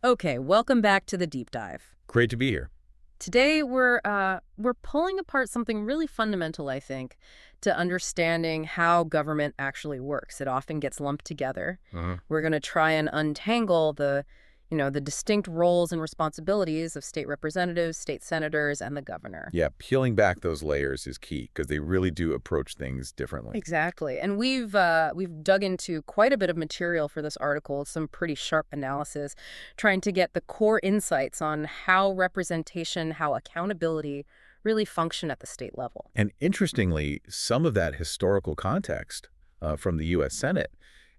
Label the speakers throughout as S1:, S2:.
S1: Okay, welcome back to the deep dive.
S2: Great to be here.
S1: Today we're pulling apart something really fundamental, I think, to understanding how government actually works. It often gets lumped together.
S2: Uh-huh.
S1: We're going to try and untangle the distinct roles and responsibilities of state representatives, state senators, and the governor.
S2: Yeah, peeling back those layers is key because they really do approach things differently.
S1: Exactly. And we've dug into quite a bit of material for this article, some pretty sharp analysis, trying to get the core insights on how representation, how accountability really function at the state level.
S2: And interestingly, some of that historical context from the U.S. Senate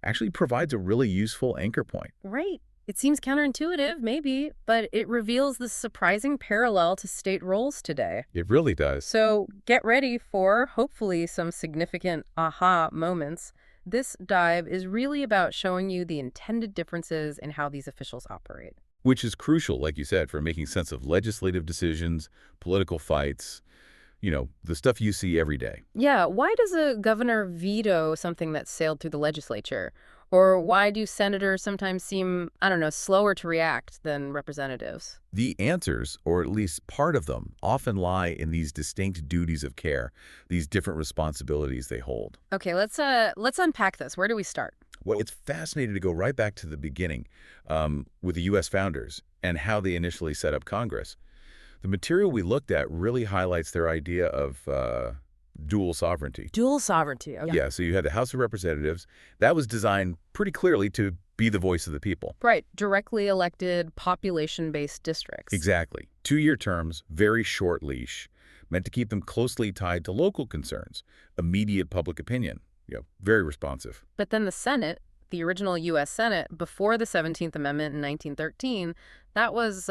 S2: actually provides a really useful anchor point.
S1: Right. It seems counterintuitive, maybe, but it reveals the surprising parallel to state roles today.
S2: It really does.
S1: So get ready for, hopefully, some significant aha moments. This dive is really about showing you the intended differences in how these officials operate.
S2: Which is crucial, like you said, for making sense of legislative decisions, political fights, the stuff you see every day.
S1: Yeah, why does a governor veto something that sailed through the legislature? Or why do senators sometimes seem, I don't know, slower to react than representatives?
S2: The answers, or at least part of them, often lie in these distinct duties of care, these different responsibilities they hold.
S1: Okay, let's unpack this. Where do we start?
S2: Well, it's fascinating to go right back to the beginning with the U.S. founders and how they initially set up Congress. The material we looked at really highlights their idea of dual sovereignty.
S1: Dual sovereignty. Okay.
S2: Yeah, so you had the House of Representatives. That was designed pretty clearly to be the voice of the people.
S1: Right. Directly elected, population-based districts.
S2: Exactly. 2-year terms, very short leash, meant to keep them closely tied to local concerns, immediate public opinion. Very responsive.
S1: But then the Senate, the original U.S. Senate, before the 17th Amendment in 1913, that was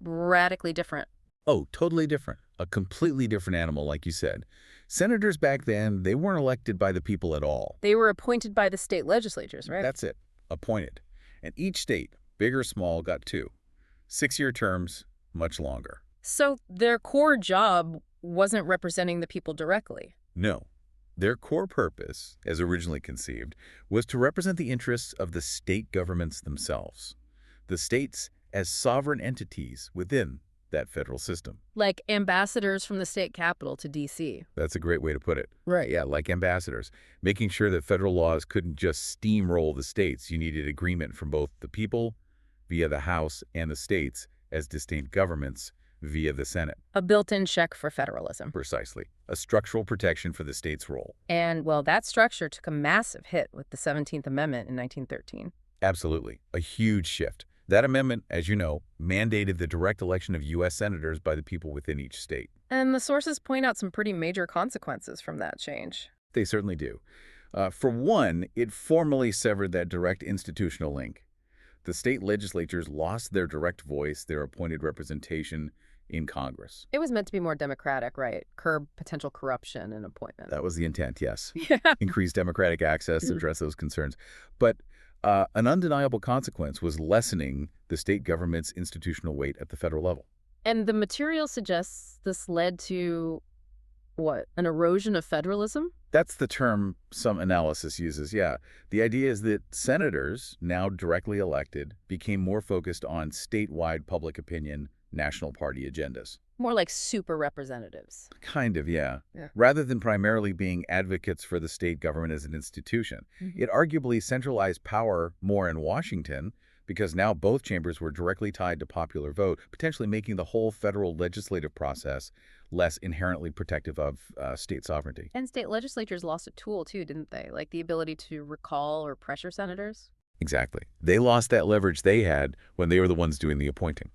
S1: radically different.
S2: Oh, totally different. A completely different animal, like you said. Senators back then, they weren't elected by the people at all.
S1: They were appointed by the state legislatures, right?
S2: That's it. Appointed. And each state, big or small, got 2. 6-year terms, much longer.
S1: So their core job wasn't representing the people directly.
S2: No. Their core purpose, as originally conceived, was to represent the interests of the state governments themselves. The states as sovereign entities within that federal system.
S1: Like ambassadors from the state capital to D.C.
S2: That's a great way to put it. Right, yeah, like ambassadors. Making sure that federal laws couldn't just steamroll the states. You needed agreement from both the people via the House and the states as distinct governments via the Senate.
S1: A built-in check for federalism.
S2: Precisely. A structural protection for the state's role.
S1: And, well, that structure took a massive hit with the 17th Amendment in 1913.
S2: Absolutely. A huge shift. That amendment, as you know, mandated the direct election of U.S. senators by the people within each state.
S1: And the sources point out some pretty major consequences from that change.
S2: They certainly do. For one, it formally severed that direct institutional link. The state legislatures lost their direct voice, their appointed representation in Congress.
S1: It was meant to be more democratic, right? Curb potential corruption in appointment.
S2: That was the intent, yes.
S1: Yeah.
S2: Increase democratic access, address those concerns. But an undeniable consequence was lessening the state government's institutional weight at the federal level.
S1: And the material suggests this led to, what, an erosion of federalism?
S2: That's the term some analysis uses, yeah. The idea is that senators, now directly elected, became more focused on statewide public opinion, national party agendas.
S1: More like super representatives.
S2: Kind of, yeah.
S1: Yeah.
S2: Rather than primarily being advocates for the state government as an institution. It arguably centralized power more in Washington because now both chambers were directly tied to popular vote, potentially making the whole federal legislative process less inherently protective of state sovereignty.
S1: And state legislatures lost a tool, too, didn't they? Like the ability to recall or pressure senators?
S2: Exactly. They lost that leverage they had when they were the ones doing the appointing.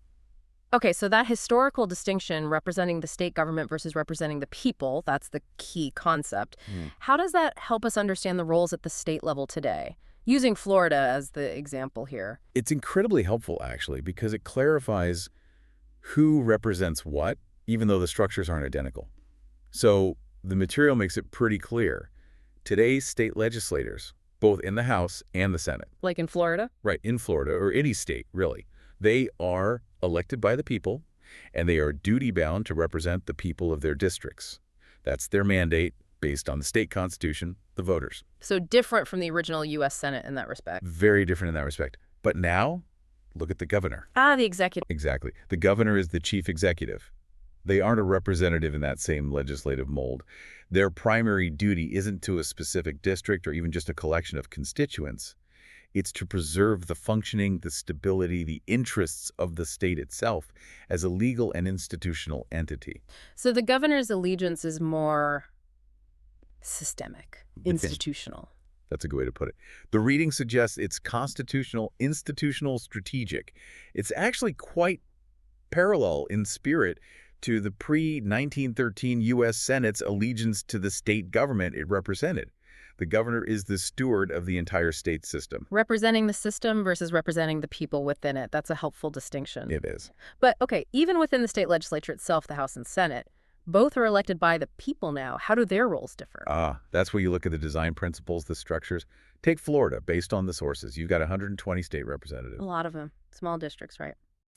S1: Okay, so that historical distinction, representing the state government versus representing the people, that's the key concept. How does that help us understand the roles at the state level today? Using Florida as the example here.
S2: It's incredibly helpful, actually, because it clarifies who represents what, even though the structures aren't identical. So the material makes it pretty clear. Today's state legislators, both in the House and the Senate.
S1: Like in Florida?
S2: Right, in Florida, or any state, really. They are elected by the people, and they are duty-bound to represent the people of their districts. That's their mandate based on the state constitution, the voters.
S1: So different from the original U.S. Senate in that respect.
S2: Very different in that respect. But now, Look at the governor.
S1: Ah, the executive.
S2: Exactly. The governor is the chief executive. They aren't a representative in that same legislative mold. Their primary duty isn't to a specific district or even just a collection of constituents. It's to preserve the functioning, the stability, the interests of the state itself as a legal and institutional entity.
S1: So the governor's allegiance is more systemic,
S2: Within.
S1: institutional.
S2: That's a good way to put it. The reading suggests it's constitutional, institutional, strategic. It's actually quite parallel in spirit to the pre-1913 U.S. Senate's allegiance to the state government it represented. The governor is the steward of the entire state system.
S1: Representing the system versus representing the people within it. That's a helpful distinction.
S2: It is.
S1: But, okay, even within the state legislature itself, the House and Senate, both are elected by the people now. How do their roles differ?
S2: That's where you look at the design principles, the structures. Take Florida, based on the sources. You've got 120 state representatives.
S1: A lot of them. Small districts, right?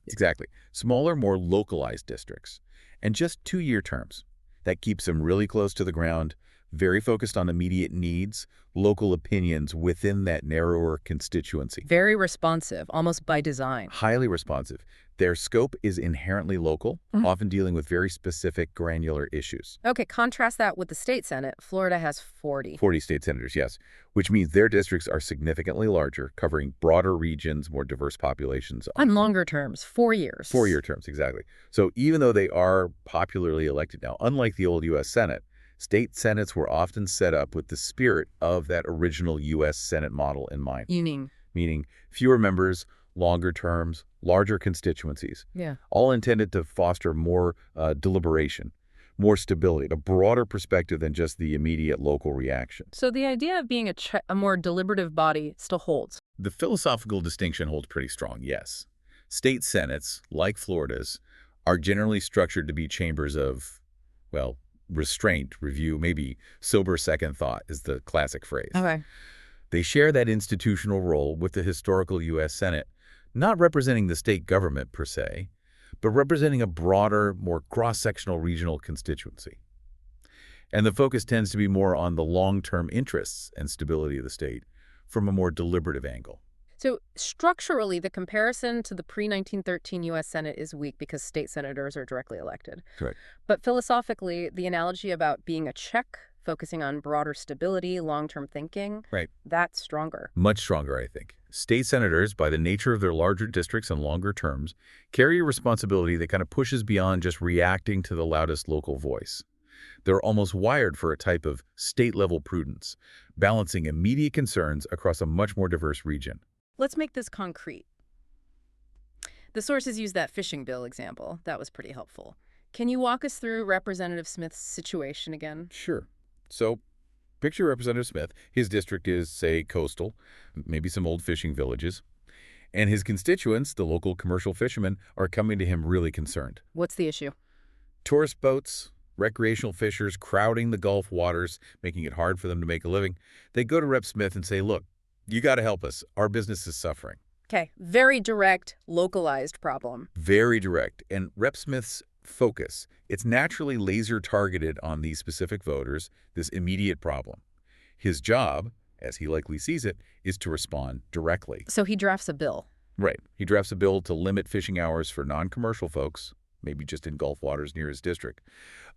S2: Exactly. Smaller, more localized districts. And just 2-year terms. That keeps them really close to the ground, very focused on immediate needs, local opinions within that narrower constituency.
S1: Very responsive, almost by design.
S2: Highly responsive. Their scope is inherently local, often dealing with very specific, granular issues.
S1: Okay, contrast that with the state Senate. Florida has 40.
S2: 40 state senators, yes, which means their districts are significantly larger, covering broader regions, more diverse populations.
S1: On longer terms, 4 years.
S2: 4-year terms, exactly. So even though they are popularly elected now, unlike the old U.S. Senate, state senates were often set up with the spirit of that original U.S. Senate model in mind. Meaning fewer members, longer terms, larger constituencies.
S1: Yeah.
S2: All intended to foster more deliberation, more stability, a broader perspective than just the immediate local reaction.
S1: So the idea of being a more deliberative body still holds.
S2: The philosophical distinction holds pretty strong, yes. State senates, like Florida's, are generally structured to be chambers of, well, restraint, review, maybe sober second thought is the classic phrase.
S1: Okay.
S2: They share that institutional role with the historical U.S. Senate, not representing the state government per se, but representing a broader, more cross-sectional regional constituency. And the focus tends to be more on the long-term interests and stability of the state from a more deliberative angle.
S1: So structurally, the comparison to the pre-1913 U.S. Senate is weak because state senators are directly elected.
S2: Correct.
S1: But philosophically, the analogy about being a check, focusing on broader stability, long-term thinking,
S2: Right.
S1: that's stronger.
S2: Much stronger, I think. State senators, by the nature of their larger districts and longer terms, carry a responsibility that kind of pushes beyond just reacting to the loudest local voice. They're almost wired for a type of state-level prudence, balancing immediate concerns across a much more diverse region.
S1: Let's make this concrete. The sources use that fishing bill example. That was pretty helpful. Can you walk us through Representative Smith's situation again?
S2: Sure. So, picture Representative Smith. His district is, say, coastal, maybe some old fishing villages. And his constituents, the local commercial fishermen, are coming to him really concerned.
S1: What's the issue?
S2: Tourist boats, recreational fishers crowding the Gulf waters, making it hard for them to make a living. They go to Rep. Smith and say, look, you got to help us. Our business is suffering.
S1: Okay, very direct, localized problem.
S2: Very direct. And Rep. Smith's focus, it's naturally laser targeted on these specific voters, this immediate problem. His job, as he likely sees it, is to respond directly.
S1: So he drafts a bill.
S2: Right. He drafts a bill to limit fishing hours for non-commercial folks, maybe just in Gulf waters near his district.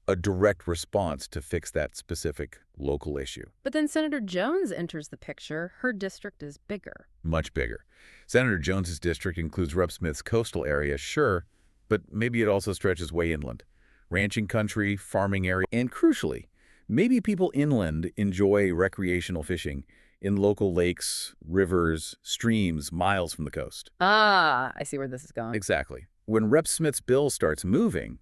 S2: A direct response to fix that specific local issue.
S1: But then Senator Jones enters the picture. Her district is bigger.
S2: Much bigger. Senator Jones's district includes Rep. Smith's coastal area, sure, but maybe it also stretches way inland. Ranching country, farming area, and crucially, maybe people inland enjoy recreational fishing in local lakes, rivers, streams, miles from the coast.
S1: Ah, I see where this is going.
S2: Exactly. When Rep. Smith's bill starts moving,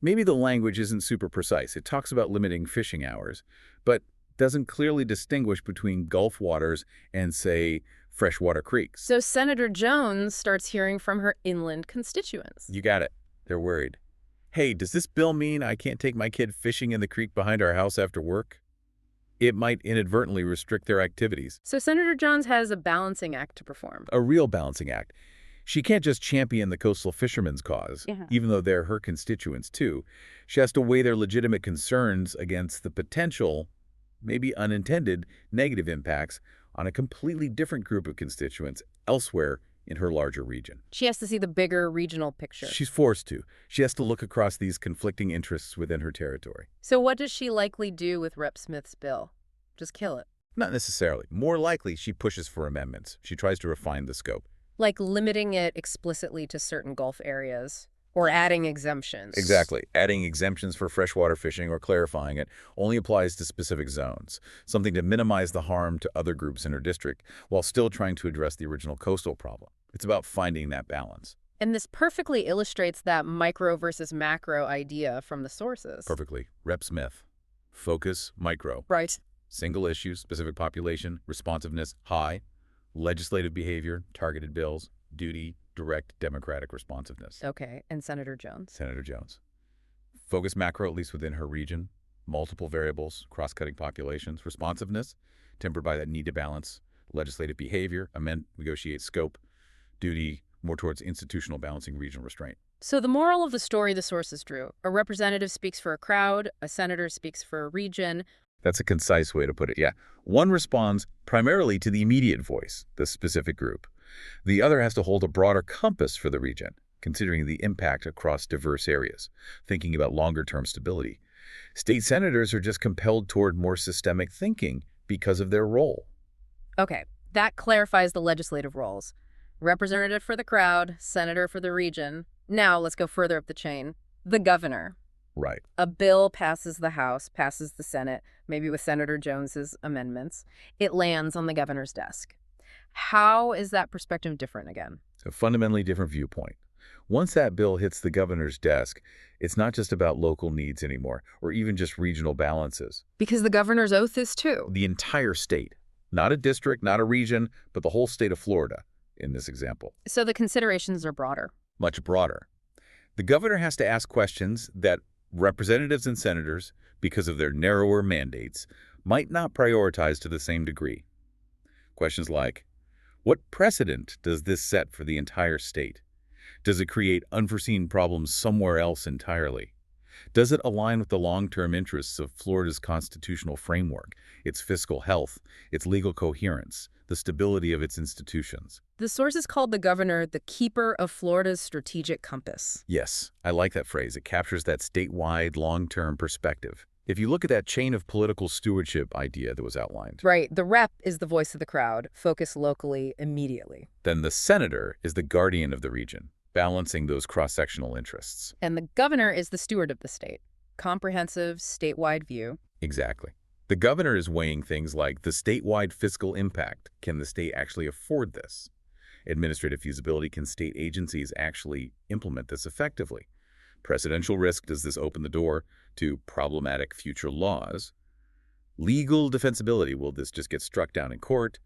S2: maybe the language isn't super precise. It talks about limiting fishing hours, but doesn't clearly distinguish between Gulf waters and, say, freshwater creeks.
S1: So Senator Jones starts hearing from her inland constituents.
S2: You got it. They're worried. Hey, does this bill mean I can't take my kid fishing in the creek behind our house after work? It might inadvertently restrict their activities.
S1: So Senator Jones has a balancing act to perform.
S2: A real balancing act. She can't just champion the coastal fishermen's cause, even though they're her constituents too. She has to weigh their legitimate concerns against the potential, maybe unintended, negative impacts on a completely different group of constituents elsewhere in her larger region.
S1: She has to see the bigger regional picture.
S2: She's forced to. She has to look across these conflicting interests within her territory.
S1: So what does she likely do with Rep. Smith's bill? Just kill it.
S2: Not necessarily. More likely, she pushes for amendments. She tries to refine the scope.
S1: Like limiting it explicitly to certain Gulf areas or adding exemptions.
S2: Exactly. Adding exemptions for freshwater fishing or clarifying it only applies to specific zones, something to minimize the harm to other groups in her district while still trying to address the original coastal problem. It's about finding that balance.
S1: And this perfectly illustrates that micro versus macro idea from the sources.
S2: Perfectly. Rep. Smith. Focus, micro.
S1: Right.
S2: Single issue, specific population, responsiveness, high. Legislative behavior, targeted bills, duty, direct democratic responsiveness.
S1: Okay, and Senator Jones?
S2: Senator Jones. Focus macro, at least within her region. Multiple variables, cross-cutting populations. Responsiveness, tempered by that need to balance. Legislative behavior, amend, negotiate scope. Duty, more towards institutional balancing regional restraint.
S1: So the moral of the story the sources drew: a representative speaks for a crowd, a senator speaks for a region.
S2: That's a concise way to put it, yeah. One responds primarily to the immediate voice, the specific group. The other has to hold a broader compass for the region, considering the impact across diverse areas, thinking about longer-term stability. State senators are just compelled toward more systemic thinking because of their role.
S1: Okay, that clarifies the legislative roles. Representative for the crowd, senator for the region. Now let's go further up the chain. The governor.
S2: Right.
S1: A bill passes the House, passes the Senate, maybe with Senator Jones's amendments. It lands on the governor's desk. How is that perspective different again?
S2: A fundamentally different viewpoint. Once that bill hits the governor's desk, it's not just about local needs anymore, or even just regional balances.
S1: Because the governor's oath is too.
S2: The entire state. Not a district, not a region, but the whole state of Florida, in this example.
S1: So the considerations are broader.
S2: Much broader. The governor has to ask questions that representatives and senators, because of their narrower mandates, might not prioritize to the same degree. Questions like, what precedent does this set for the entire state? Does it create unforeseen problems somewhere else entirely? Does it align with the long-term interests of Florida's constitutional framework, its fiscal health, its legal coherence, the stability of its institutions?
S1: The sources called the governor the keeper of Florida's strategic compass.
S2: Yes, I like that phrase. It captures that statewide, long-term perspective. If you look at that chain of political stewardship idea that was outlined,
S1: Right, the rep is the voice of the crowd, focus locally, immediately.
S2: then the senator is the guardian of the region, balancing those cross-sectional interests.
S1: And the governor is the steward of the state. Comprehensive, statewide view.
S2: Exactly. The governor is weighing things like the statewide fiscal impact. Can the state actually afford this? Administrative feasibility. Can state agencies actually implement this effectively? Presidential risk. Does this open the door to problematic future laws? Legal defensibility. Will this just get struck down in court?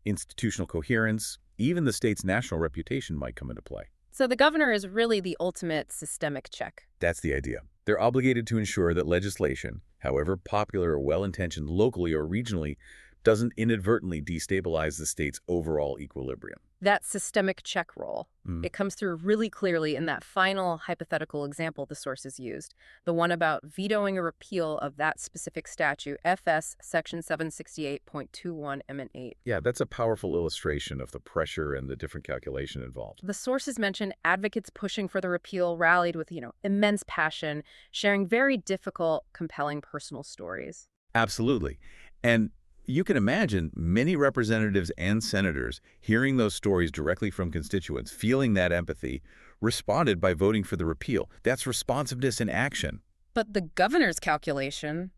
S2: Institutional coherence. Even the state's national reputation might come into play.
S1: So the governor is really the ultimate systemic check.
S2: That's the idea. They're obligated to ensure that legislation, however popular or well-intentioned locally or regionally, doesn't inadvertently destabilize the state's overall equilibrium.
S1: That systemic check role, it comes through really clearly in that final hypothetical example the sources used, the one about vetoing a repeal of that specific statute, FS Section 768.21 M and 8.
S2: Yeah, that's a powerful illustration of the pressure and the different calculation involved.
S1: The sources mention advocates pushing for the repeal rallied with, immense passion, sharing very difficult, compelling personal stories.
S2: Absolutely. And you can imagine many representatives and senators hearing those stories directly from constituents, feeling that empathy, responded by voting for the repeal. That's responsiveness in action.
S1: But the governor's calculation,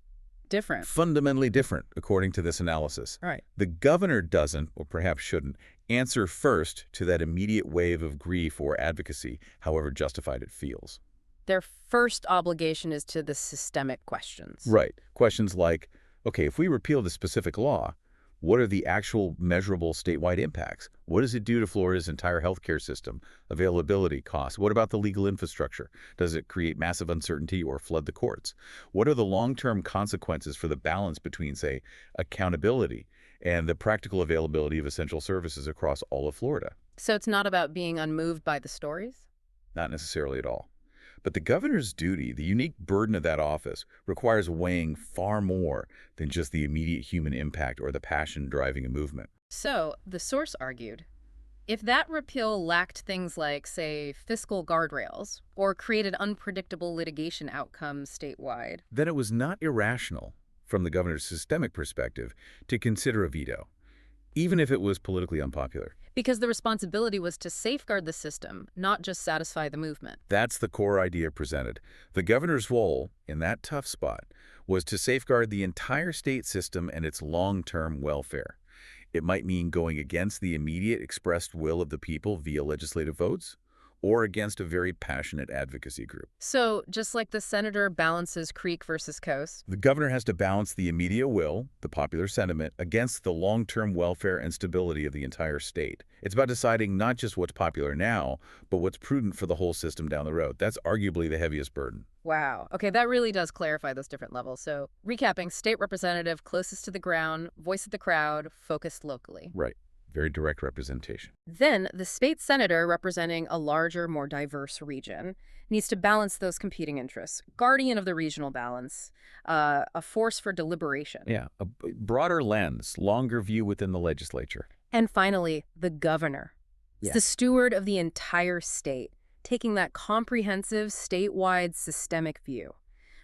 S1: different.
S2: Fundamentally different, according to this analysis.
S1: Right.
S2: The governor doesn't, or perhaps shouldn't, answer first to that immediate wave of grief or advocacy, however justified it feels.
S1: Their first obligation is to the systemic questions.
S2: Right. Questions like, okay, if we repeal the specific law, what are the actual measurable statewide impacts? What does it do to Florida's entire healthcare system, availability, costs? What about the legal infrastructure? Does it create massive uncertainty or flood the courts? What are the long-term consequences for the balance between, say, accountability and the practical availability of essential services across all of Florida?
S1: So it's not about being unmoved by the stories?
S2: Not necessarily at all. But the governor's duty, the unique burden of that office, requires weighing far more than just the immediate human impact or the passion driving a movement.
S1: So the source argued, If that repeal lacked things like, say, fiscal guardrails or created unpredictable litigation outcomes statewide.
S2: Then it was not irrational, from the governor's systemic perspective, to consider a veto, even if it was politically unpopular.
S1: Because the responsibility was to safeguard the system, not just satisfy the movement.
S2: That's the core idea presented. The governor's role, in that tough spot, was to safeguard the entire state system and its long-term welfare. It might mean going against the immediate expressed will of the people via legislative votes, or against a very passionate advocacy group.
S1: So, just like the senator balances creek versus coast.
S2: The governor has to balance the immediate will, the popular sentiment, against the long-term welfare and stability of the entire state. It's about deciding not just what's popular now, but what's prudent for the whole system down the road. That's arguably the heaviest burden.
S1: Wow. Okay, that really does clarify those different levels. So, recapping, state representative closest to the ground, voice of the crowd, focused locally.
S2: Right. Very direct representation.
S1: Then, the state senator representing a larger, more diverse region needs to balance those competing interests. Guardian of the regional balance, a force for deliberation.
S2: Yeah, a broader lens, longer view within the legislature.
S1: And finally, the governor. It's
S2: Yeah.
S1: the steward of the entire state, taking that comprehensive, statewide, systemic view.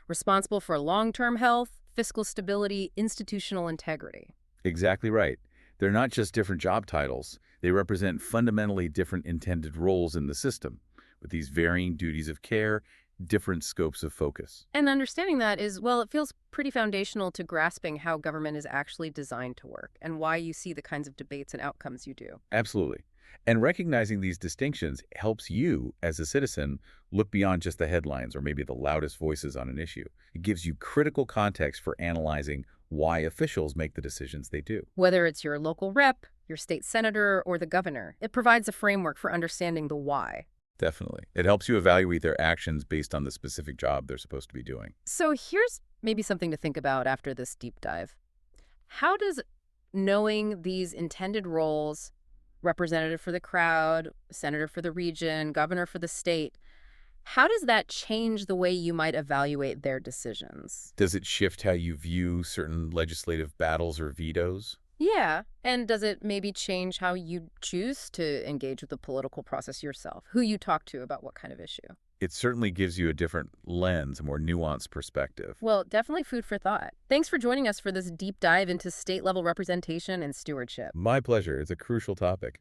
S1: Responsible for long-term health, fiscal stability, institutional integrity.
S2: Exactly right. They're not just different job titles. They represent fundamentally different intended roles in the system, with these varying duties of care, different scopes of focus.
S1: And understanding that is, well, it feels pretty foundational to grasping how government is actually designed to work and why you see the kinds of debates and outcomes you do.
S2: Absolutely. And recognizing these distinctions helps you, as a citizen, look beyond just the headlines or maybe the loudest voices on an issue. It gives you critical context for analyzing why officials make the decisions they do.
S1: Whether it's your local rep, your state senator, or the governor, it provides a framework for understanding the why.
S2: Definitely. It helps you evaluate their actions based on the specific job they're supposed to be doing.
S1: So here's maybe something to think about after this deep dive. How does knowing these intended roles, representative for the crowd, senator for the region, governor for the state, how does that change the way you might evaluate their decisions?
S2: Does it shift how you view certain legislative battles or vetoes?
S1: Yeah. And does it maybe change how you choose to engage with the political process yourself? Who you talk to about what kind of issue?
S2: It certainly gives you a different lens, a more nuanced perspective.
S1: Well, definitely food for thought. Thanks for joining us for this deep dive into state-level representation and stewardship.
S2: My pleasure. It's a crucial topic.